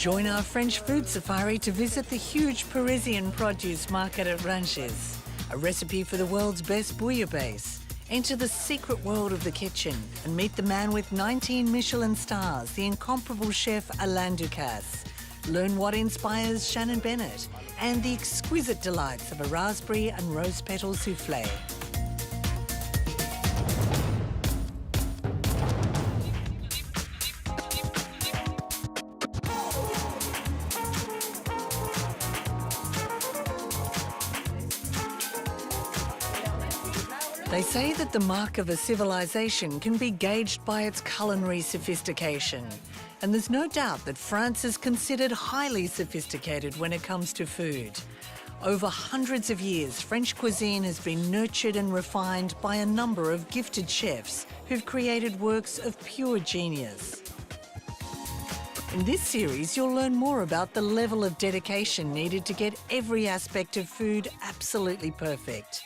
Join our French food safari to visit the huge Parisian produce market at Ranches. A recipe for the world's best bouillabaisse. Enter the secret world of the kitchen and meet the man with 19 Michelin stars, the incomparable chef Alain Ducasse. Learn what inspires Shannon Bennett and the exquisite delights of a raspberry and rose petal soufflé. They say that the mark of a civilization can be gauged by its culinary sophistication. And there's no doubt that France is considered highly sophisticated when it comes to food. Over hundreds of years, French cuisine has been nurtured and refined by a number of gifted chefs who've created works of pure genius. In this series, you'll learn more about the level of dedication needed to get every aspect of food absolutely perfect.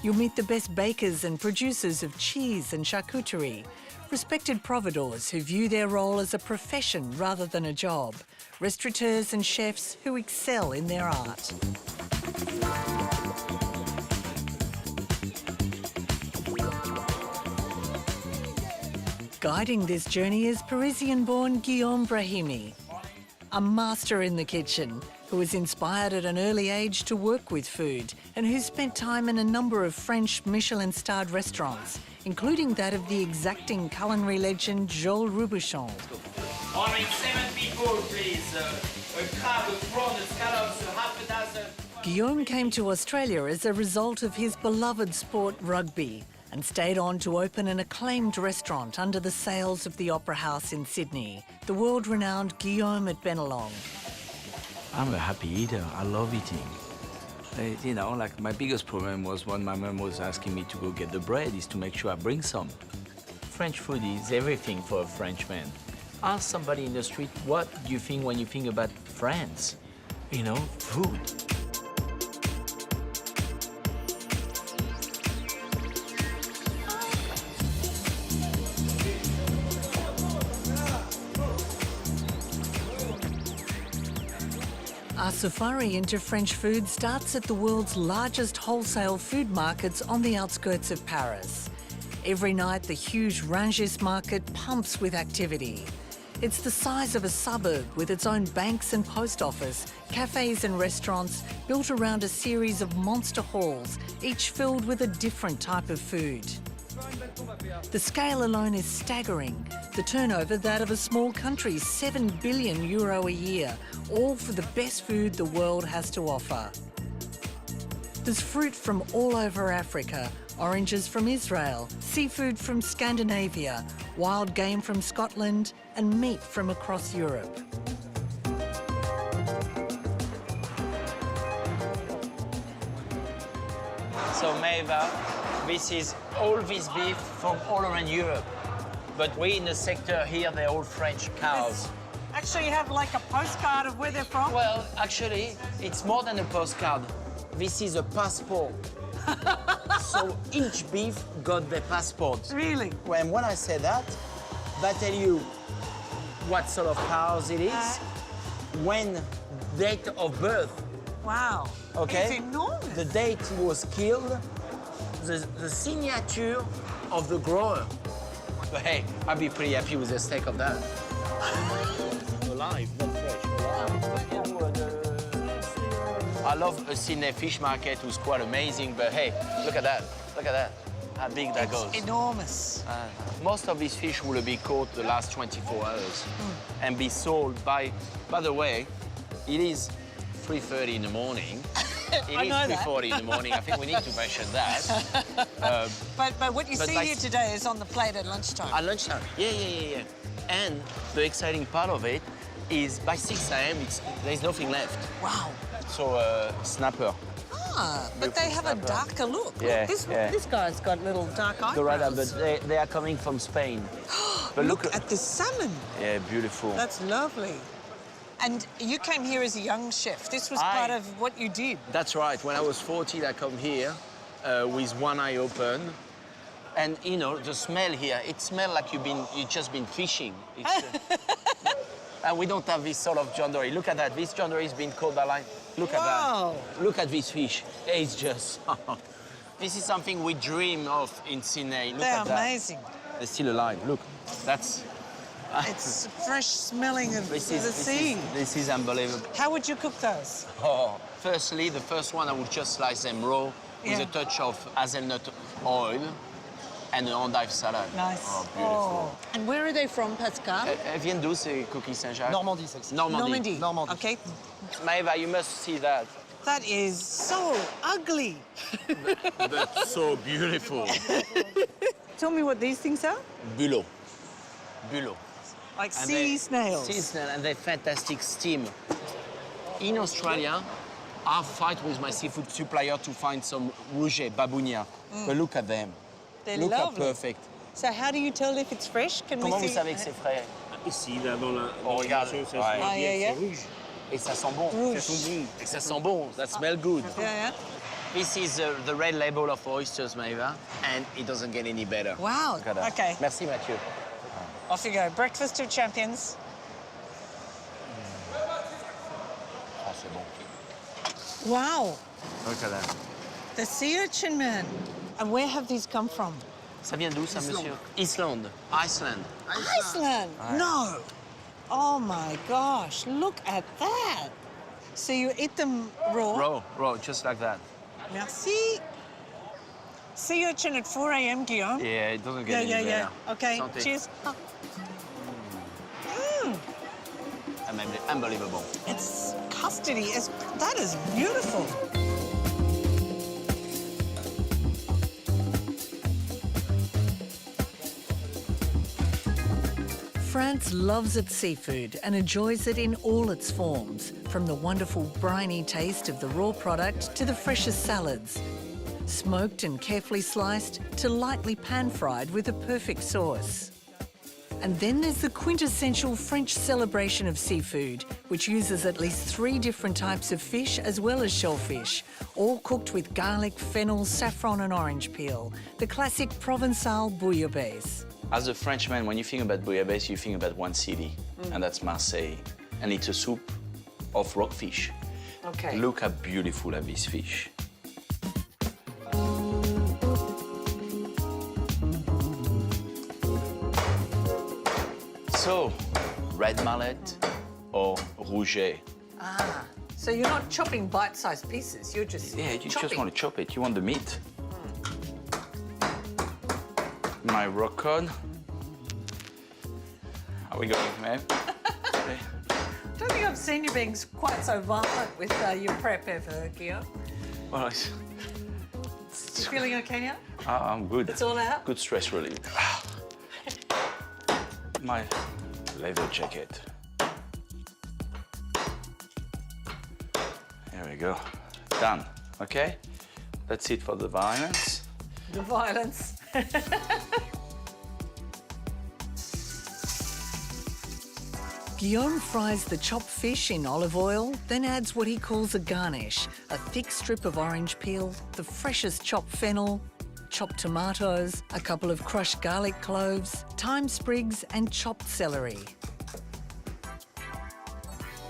You'll meet the best bakers and producers of cheese and charcuterie, respected providores who view their role as a profession rather than a job, restaurateurs and chefs who excel in their art. Guiding this journey is Parisian-born Guillaume Brahimi, a master in the kitchen who was inspired at an early age to work with food and who spent time in a number of French Michelin-starred restaurants, including that of the exacting culinary legend Joël Robuchon. Ordering 7 people, please. A crab, a prawn, a scallops, half a dozen. Guillaume came to Australia as a result of his beloved sport rugby and stayed on to open an acclaimed restaurant under the sails of the Opera House in Sydney, the world-renowned Guillaume at Bennelong. I'm a happy eater. I love eating. You know, like my biggest problem was when my mom was asking me to go get the bread is to make sure I bring some. French food is everything for a Frenchman. Ask somebody in the street, what do you think when you think about France? You know, food. Our safari into French food starts at the world's largest wholesale food markets on the outskirts of Paris. Every night, the huge Ranges market pumps with activity. It's the size of a suburb with its own banks and post office, cafes and restaurants built around a series of monster halls, each filled with a different type of food. The scale alone is staggering. The turnover, that of a small country, €7 billion a year, all for the best food the world has to offer. There's fruit from all over Africa, oranges from Israel, seafood from Scandinavia, wild game from Scotland, and meat from across Europe. So Maeva, this is all this beef from all around Europe. But we in the sector here, they're all French cows. Actually, you have like a postcard of where they're from? Well, actually, it's more than a postcard. This is a passport. So each beef got their passport. Really? When I say that tell you what sort of cows it is, when date of birth. Wow. Okay? It's enormous. The date he was killed, the signature of the grower. But hey, I'd be pretty happy with a steak of that. Alive, not fresh, I love a Sydney fish market, who's quite amazing, but hey, look at that. Look at that, how big that goes. It's enormous. Most of these fish will be caught the last 24 hours and be sold by the way, it is 3:30 in the morning. It is 3:40 in the morning. I think we need to mention that. But what you see here today is on the plate at lunchtime. At lunchtime, yeah. And the exciting part of it is by 6 a.m. there's nothing left. Wow. So snapper. Ah, but they have snapper. A darker look. Yeah, Look, this guy's got little dark eyebrows. The radar, but they are coming from Spain. But look at the salmon. Yeah, beautiful. That's lovely. And you came here as a young chef. This was part of what you did. That's right. When I was 14, I come here with one eye open. And, you know, the smell here, it smells like you've just been fishing. It's, And we don't have this sort of John Dory. Look at that. This John Dory is being caught by line. Look at Wow. that. Look at this fish. It's just... This is something we dream of in Sydney. Look They're at that. amazing. They're still alive. Look, that's... It's fresh smelling of the sea. This is unbelievable. How would you cook those? Oh, firstly, the first one, I would just slice them raw with Yeah. a touch of hazelnut oil and an endive salad. Nice. Oh, beautiful. And where are they from, Pascal? Elles viennent d'où, ces coquilles Saint-Jacques? Normandie, celle-ci. Normandie. Normandie. Okay. Maeva, you must see that. That is so ugly. But so beautiful. Tell me what these things are. Bulot. Bulot. Like And sea snails. Sea snail, and they're fantastic steam. In Australia, I fight with my seafood supplier to find some rouget, babounia. But look at them. They're Look how lovely. perfect. So how do you tell if it's fresh? Can Comment we vous see? savez que c'est frais? Ici, là, dans la... Oh, regarde. ça, Ouais. Ah, yeah, yeah. c'est rouge. Et ça sent bon. Rouge. Ça sent bon. Et ça sent bon. That smells good. Yeah, yeah. This is the red label of oysters, Maeva, and it doesn't get any better. Wow. Look at that. Okay. Merci, Mathieu. Off you go. Breakfast of champions. Oh, c'est bon. Wow. Look at that. The sea urchin, man. And where have these come from? Ça vient d'où, ça, monsieur? Iceland. Iceland. Iceland. No. Oh my gosh. Look at that. So you eat them raw. Raw, just like that. Merci. Sea urchin at 4 a.m., Guillaume. Yeah, it doesn't Yeah, get yeah, any yeah. better. Okay. Santé. Cheers. Unbelievable. It's custardy. That is beautiful. France loves its seafood and enjoys it in all its forms, from the wonderful briny taste of the raw product to the freshest salads. Smoked and carefully sliced to lightly pan-fried with a perfect sauce. And then there's the quintessential French celebration of seafood, which uses at least 3 different types of fish as well as shellfish, all cooked with garlic, fennel, saffron and orange peel, the classic Provençal bouillabaisse. As a Frenchman, when you think about bouillabaisse, you think about one city, and that's Marseille. And it's a soup of rockfish. Okay. Look how beautiful are these fish. So, red mullet or rouget? So you're not chopping bite-sized pieces, you're just Yeah, you chopping. just want to chop it. You want the meat. My rock cod. Are we going, man? Okay. I don't think I've seen you being quite so violent with your prep ever, Guillaume. Well, You feeling okay now? I'm good. It's all out? Good stress relief. My leather jacket. There we go. Done. Okay? That's it for the violence. The violence. Guillaume fries the chopped fish in olive oil, then adds what he calls a garnish, a thick strip of orange peel, the freshest chopped fennel, chopped tomatoes, a couple of crushed garlic cloves, thyme sprigs and chopped celery.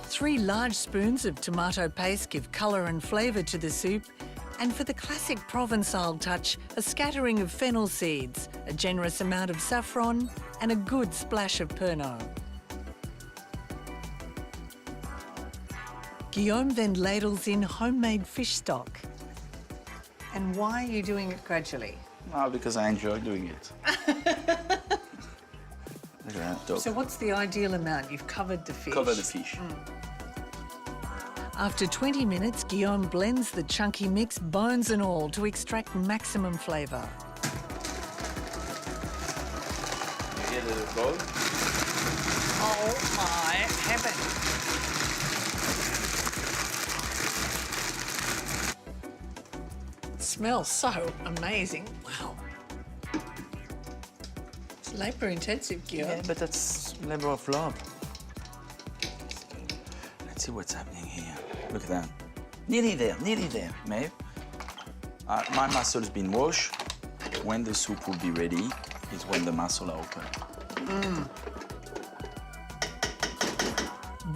3 large spoons of tomato paste give colour and flavour to the soup, and for the classic Provençal touch, a scattering of fennel seeds, a generous amount of saffron and a good splash of Pernod. Guillaume then ladles in homemade fish stock. And why are you doing it gradually? No, because I enjoy doing it. Look at that dog. So what's the ideal amount? You've covered the fish. Cover the fish. After 20 minutes, Guillaume blends the chunky mix, bones and all, to extract maximum flavour. You hear the dog? Oh my heaven! It smells so amazing. Wow. It's labour intensive, Guillaume. Yeah, but that's labor of love. Let's see what's happening here. Look at that. Nearly there, Maeve. My muscle's been washed. When the soup will be ready is when the muscle are open.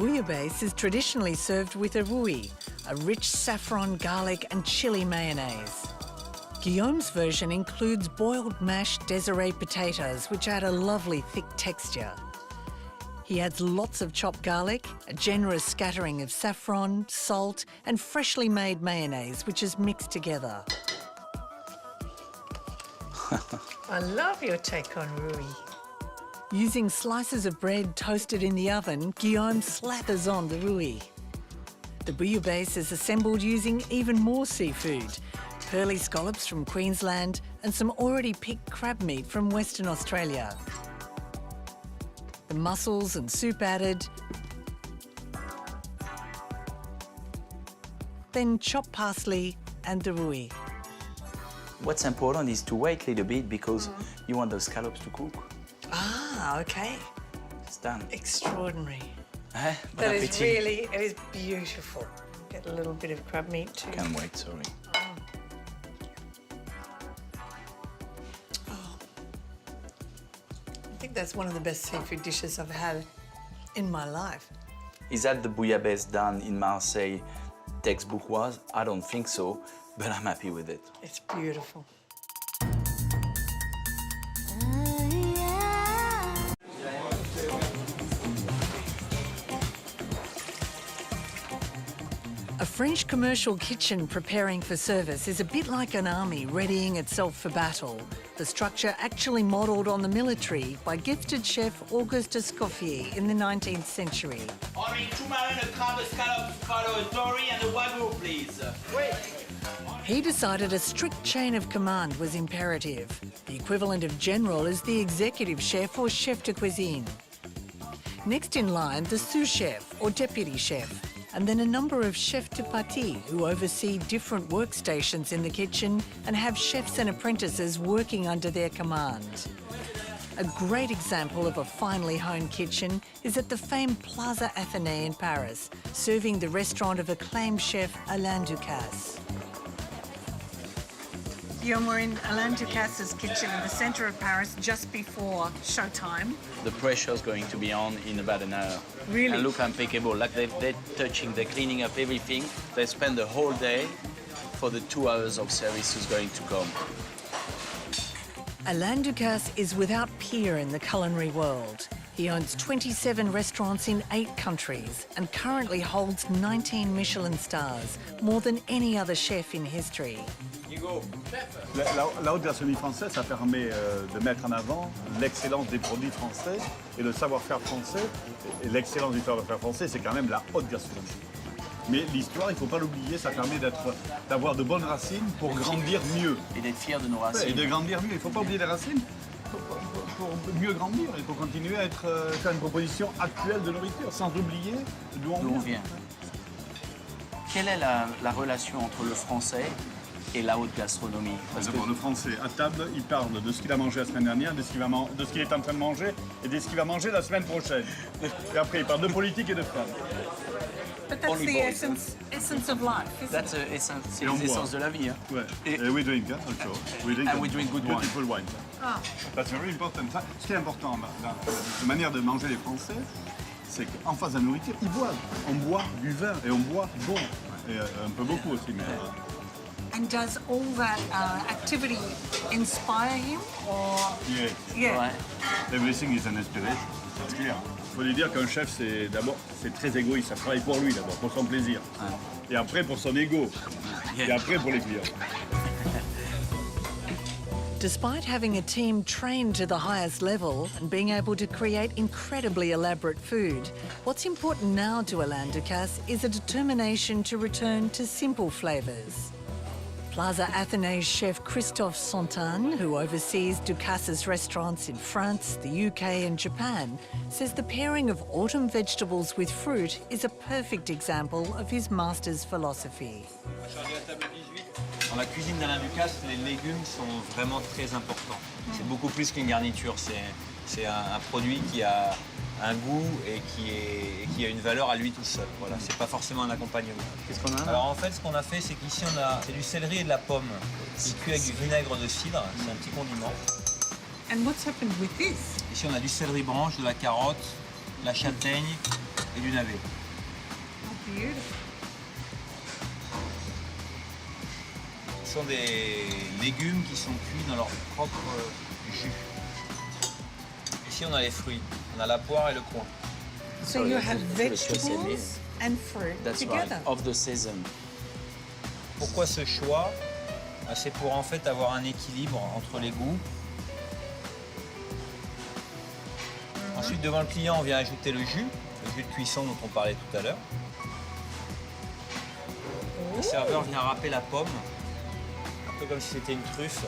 bouillabaisse is traditionally served with a rouille, a rich saffron, garlic and chili mayonnaise. Guillaume's version includes boiled mashed Desiree potatoes, which add a lovely thick texture. He adds lots of chopped garlic, a generous scattering of saffron, salt and freshly made mayonnaise, which is mixed together. I love your take on rouille. Using slices of bread toasted in the oven, Guillaume slathers on the rouille. The bouillabaisse is assembled using even more seafood, pearly scallops from Queensland and some already picked crab meat from Western Australia. The mussels and soup added, then chopped parsley and the rouille. What's important is to wait a little bit because you want those scallops to cook. Ah, okay. It's done. Extraordinary. Bon That is appétit. really, it is beautiful. Get a little bit of crab meat too. Can't wait, sorry. I think that's one of the best seafood dishes I've had in my life. Is that the bouillabaisse done in Marseille textbook-wise? I don't think so, but I'm happy with it. It's beautiful. A French commercial kitchen preparing for service is a bit like an army readying itself for battle. The structure actually modelled on the military by gifted chef Auguste Escoffier in the 19th century. Only 2 marine, a crab, a scallop, follow a dory and a wagyu, please. He decided a strict chain of command was imperative. The equivalent of general is the executive chef or chef de cuisine. Next in line, the sous-chef or deputy chef, and then a number of chefs de partie who oversee different workstations in the kitchen and have chefs and apprentices working under their command. A great example of a finely honed kitchen is at the famed Plaza Athénée in Paris, serving the restaurant of acclaimed chef Alain Ducasse. Guillaume, we're in Alain Ducasse's kitchen in the centre of Paris just before showtime. The pressure's going to be on in about an hour. Really? And look impeccable, like they're touching, they're cleaning up everything. They spend the whole day for the 2 hours of service who's going to come. Alain Ducasse is without peer in the culinary world. He owns 27 restaurants in 8 countries and currently holds 19 Michelin stars, more than any other chef in history. La haute gastronomie française, ça permet de mettre en avant l'excellence des produits français et le savoir-faire français. Et l'excellence du savoir-faire français, c'est quand même la haute gastronomie. Mais l'histoire, il ne faut pas l'oublier, ça permet d'avoir de bonnes racines pour grandir mieux. Et d'être fier de nos racines. Et de grandir mieux. Il ne faut pas oublier les racines pour mieux grandir. Il faut continuer à faire une proposition actuelle de nourriture sans oublier d'où on vient. Quelle est la relation entre le français et la haute gastronomie? D'abord, le français, à table, il parle de ce qu'il a mangé la semaine dernière, de ce qu'il est en train de manger et de ce qu'il va manger la semaine prochaine. Et après, il parle de politique et de femmes. But that's the essence of life, isn't That's it? c'est l'essence de la vie. Hein. Ouais. Et we drink, also. We drink, and we drink good wine. Beautiful wine. Ah. That's very important. Ça, ce qui est important, la manière de manger les Français, c'est qu'en face de la nourriture, ils boivent. On boit du vin et on boit bon. Et un peu beaucoup aussi, mais... And does all that activity inspire him, or Yeah. Ouais. Everything is an inspiration. C'est clair. Il faut lui dire qu'un chef, c'est très égoïste. Ça travaille pour lui d'abord, pour son plaisir. Et après pour son ego. Et après pour les clients. Despite having a team trained to the highest level and being able to create incredibly elaborate food, what's important now to Alain Ducasse is a determination to return to simple flavours. Plaza Athénée's chef Christophe Santan, who oversees Ducasse's restaurants in France, the UK and Japan, says the pairing of autumn vegetables with fruit is a perfect example of his master's philosophy. Dans la cuisine d'Alain Ducasse, les légumes sont vraiment très importants. C'est beaucoup plus qu'une garniture, c'est un produit qui a un goût et qui a une valeur à lui tout seul. Voilà, c'est pas forcément un accompagnement. Qu'est-ce qu'on a? Alors en fait, ce qu'on a fait, c'est qu'ici c'est du céleri et de la pomme qui cuit avec du vinaigre de cidre. C'est un petit condiment. and what's happened with this? Ici, on a du céleri branche, de la carotte, de la châtaigne et du navet. Oh, beautiful. Ce sont des légumes qui sont cuits dans leur propre jus. Ici, on a les fruits. On a la poire et le coin. So you have vegetables and fruit That's together. right, of the season. Pourquoi ce choix? C'est pour en fait avoir un équilibre entre les goûts. Ensuite, devant le client, on vient ajouter le jus de cuisson dont on parlait tout à l'heure. Le serveur vient râper la pomme, un peu comme si c'était une truffe.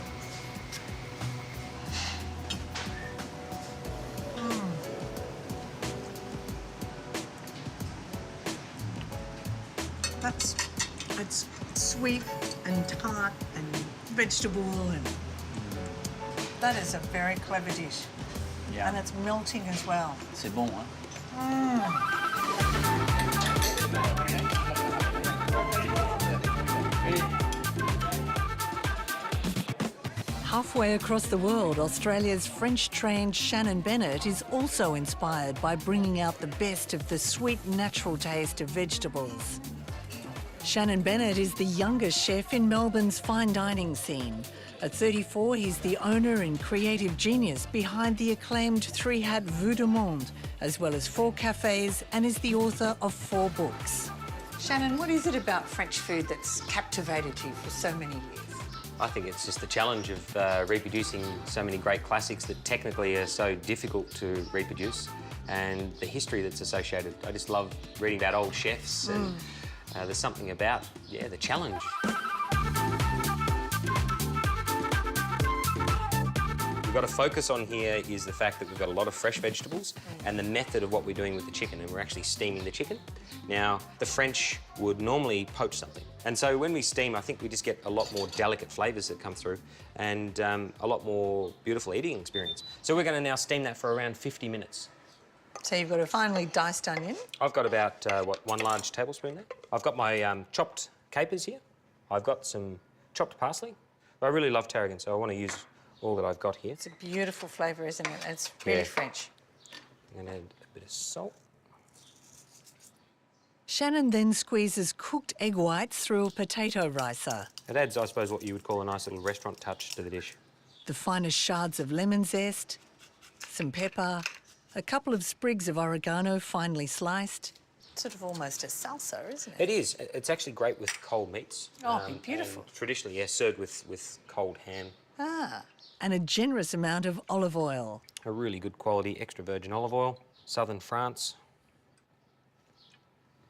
It's sweet and tart and vegetable and that is a very clever dish. Yeah. And it's melting as well. C'est bon, hein? Halfway across the world, Australia's French-trained Shannon Bennett is also inspired by bringing out the best of the sweet, natural taste of vegetables. Shannon Bennett is the youngest chef in Melbourne's fine dining scene. At 34, he's the owner and creative genius behind the acclaimed three-hat Vue du Monde, as well as 4 cafes, and is the author of 4 books. Shannon, what is it about French food that's captivated you for so many years? I think it's just the challenge of reproducing so many great classics that technically are so difficult to reproduce, and the history that's associated. I just love reading about old chefs, and there's something about, the challenge. We've got to focus on here is the fact that we've got a lot of fresh vegetables and the method of what we're doing with the chicken, and we're actually steaming the chicken. Now, the French would normally poach something. And so when we steam, I think we just get a lot more delicate flavours that come through and a lot more beautiful eating experience. So we're going to now steam that for around 50 minutes. So you've got a finely diced onion. I've got about, 1 large tablespoon there. I've got my chopped capers here. I've got some chopped parsley. I really love tarragon, so I want to use all that I've got here. It's a beautiful flavour, isn't it? It's really Yeah. French. I'm going to add a bit of salt. Shannon then squeezes cooked egg whites through a potato ricer. It adds, I suppose, what you would call a nice little restaurant touch to the dish. The finest shards of lemon zest, some pepper, a couple of sprigs of oregano finely sliced. Sort of almost a salsa, isn't it? It is. It's actually great with cold meats. Oh, beautiful. And traditionally, yes, served with cold ham. Ah. And a generous amount of olive oil. A really good quality extra virgin olive oil. Southern France.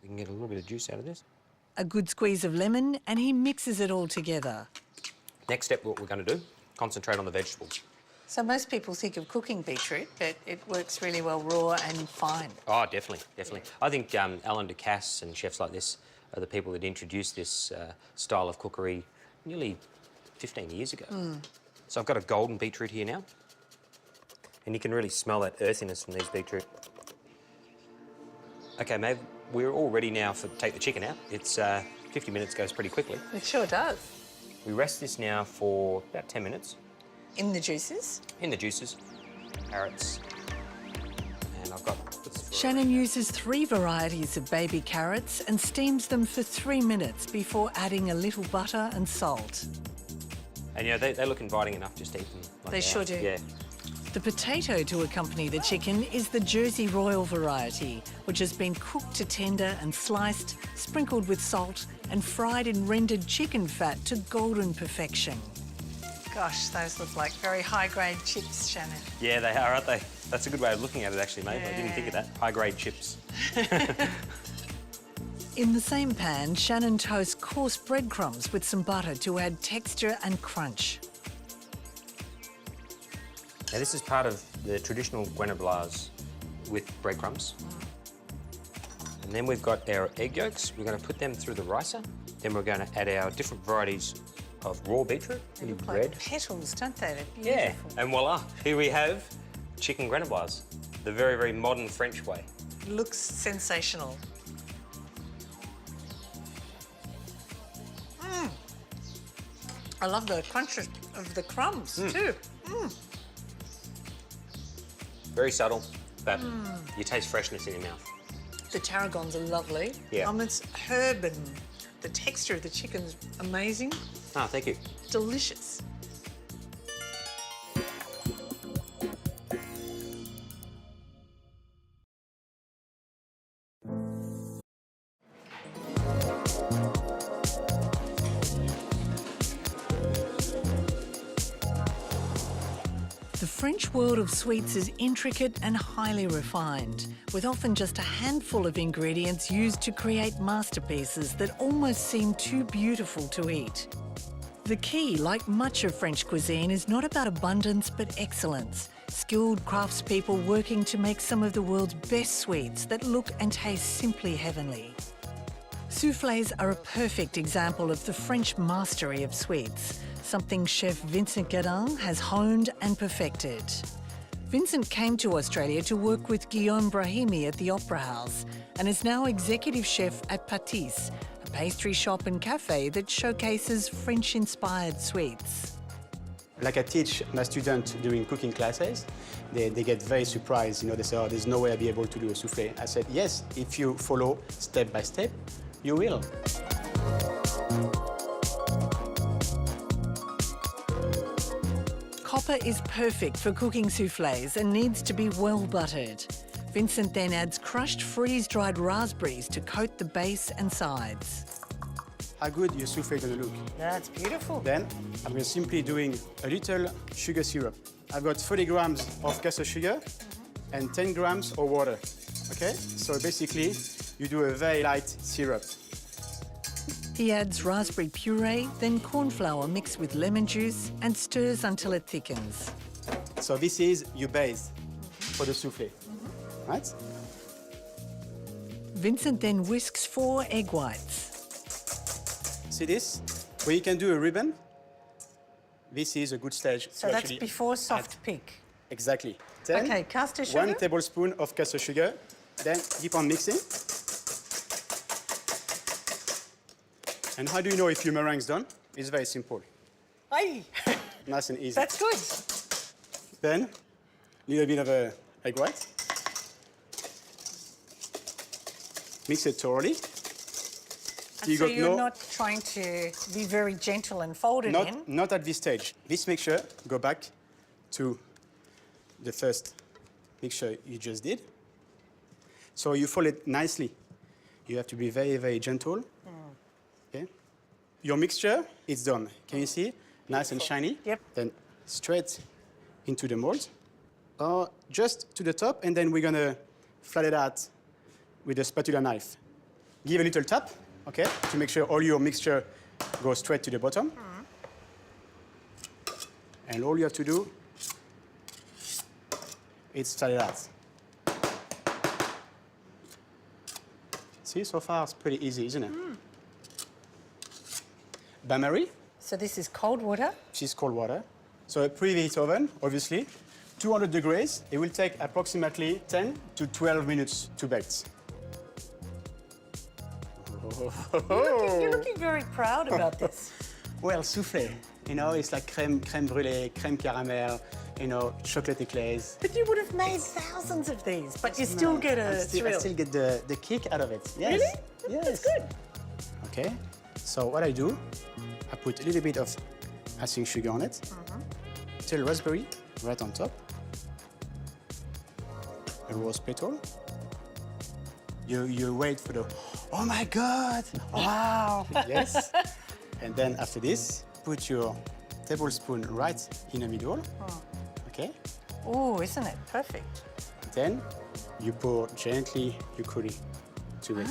We can get a little bit of juice out of this. A good squeeze of lemon, and he mixes it all together. Next step, what we're going to do, concentrate on the vegetables. So most people think of cooking beetroot, but it works really well raw and fine. Oh, definitely, definitely. I think Alain Ducasse and chefs like this are the people that introduced this style of cookery nearly 15 years ago. So I've got a golden beetroot here now. And you can really smell that earthiness from these beetroot. OK, Maeve, we're all ready now to take the chicken out. It's 50 minutes goes pretty quickly. It sure does. We rest this now for about 10 minutes. In the juices? In the juices, carrots, and I've got... Shannon uses 3 varieties of baby carrots and steams them for 3 minutes before adding a little butter and salt. And, you know, they look inviting enough just to eat them like They sure do. Yeah. The potato to accompany the chicken is the Jersey Royal variety, which has been cooked to tender and sliced, sprinkled with salt and fried in rendered chicken fat to golden perfection. Gosh, those look like very high-grade chips, Shannon. Yeah, they are, aren't they? That's a good way of looking at it, actually, mate. I didn't think of that. High-grade chips. In the same pan, Shannon toasts coarse breadcrumbs with some butter to add texture and crunch. Now, this is part of the traditional grenobloise with breadcrumbs. And then we've got our egg yolks. We're going to put them through the ricer. Then we're going to add our different varieties of raw beetroot, They really look red. like petals, don't they? They're Yeah, beautiful. and voila, here we have chicken grenobloise, the very, very modern French way. Looks sensational. I love the crunch of the crumbs too. Very subtle, but you taste freshness in your mouth. The tarragons are lovely. Yeah. It's herb and the texture of the chicken's amazing. Ah, thank you. Delicious. The French world of sweets is intricate and highly refined, with often just a handful of ingredients used to create masterpieces that almost seem too beautiful to eat. The key, like much of French cuisine, is not about abundance but excellence. Skilled craftspeople working to make some of the world's best sweets that look and taste simply heavenly. Soufflés are a perfect example of the French mastery of sweets, something chef Vincent Guérin has honed and perfected. Vincent came to Australia to work with Guillaume Brahimi at the Opera House and is now executive chef at Patisse, a pastry shop and cafe that showcases French-inspired sweets. Like I teach my students during cooking classes, they get very surprised. They say, oh, there's no way I'll be able to do a soufflé. I said, yes, if you follow step by step, you will. Copper is perfect for cooking soufflés and needs to be well buttered. Vincent then adds crushed freeze-dried raspberries to coat the base and sides. How good your soufflé is going to look. That's beautiful. Then I'm going to simply doing a little sugar syrup. I've got 30 grams of caster sugar and 10 grams of water. Okay? So basically, you do a very light syrup. He adds raspberry puree, then corn flour mixed with lemon juice and stirs until it thickens. So this is your base for the soufflé. Right? Vincent then whisks 4 egg whites. See this? Where you can do a ribbon. This is a good stage. So to that's actually before soft add. pick. Exactly. Then Okay, caster sugar. 1 tablespoon of caster sugar. Then keep on mixing. And how do you know if your meringue's done? It's very simple. Hey, Nice and easy. that's good. Then, a little bit of egg white. Mix it thoroughly. And so you're not trying to be very gentle and fold it in. Not at this stage. This mixture, go back to the first mixture you just did. So you fold it nicely. You have to be very, very gentle. Okay? Your mixture is done. Can you see? Nice and shiny. Yep. Then straight into the mold, or just to the top, and then we're gonna flat it out with a spatula knife. Give a little tap, okay, to make sure all your mixture goes straight to the bottom. And all you have to do is flat it out. See, so far it's pretty easy, isn't it? Bain-marie, So this is cold water. which is cold water. So a preheat oven, obviously, 200 degrees. It will take approximately 10 to 12 minutes to bake. You're looking very proud about this. Well, soufflé, it's like crème brûlée, crème caramel, chocolate éclairs. But you would have made thousands of these, but you still get a I thrill. still get the kick out of it. Yes. Really? Yes. That's good. Okay. So what I do, I put a little bit of icing sugar on it, little raspberry right on top, a rose petal. You wait for the, oh my God, wow, yes. And then after this, put your tablespoon right in the middle, okay? Oh, isn't it perfect? Then you pour gently your coulis to it.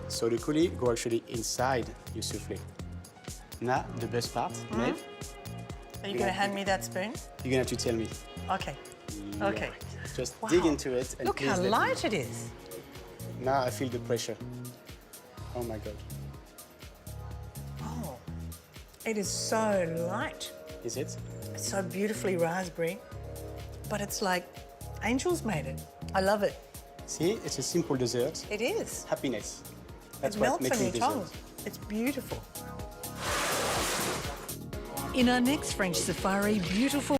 So the coulis go actually inside your soufflé. Now, the best part, Maeve, Are you going to hand me that spoon? you're gonna have to tell me. Okay. Okay. Just Wow. dig into it and Look please how let me- light it is. Now I feel the pressure. Oh my God. Oh, it is so light. Is it? It's so beautifully raspberry, but it's like angels made it. I love it. See, it's a simple dessert. It is. Happiness. That's It what melts makes on me your dessert. tongue. It's beautiful. In our next French safari, beautiful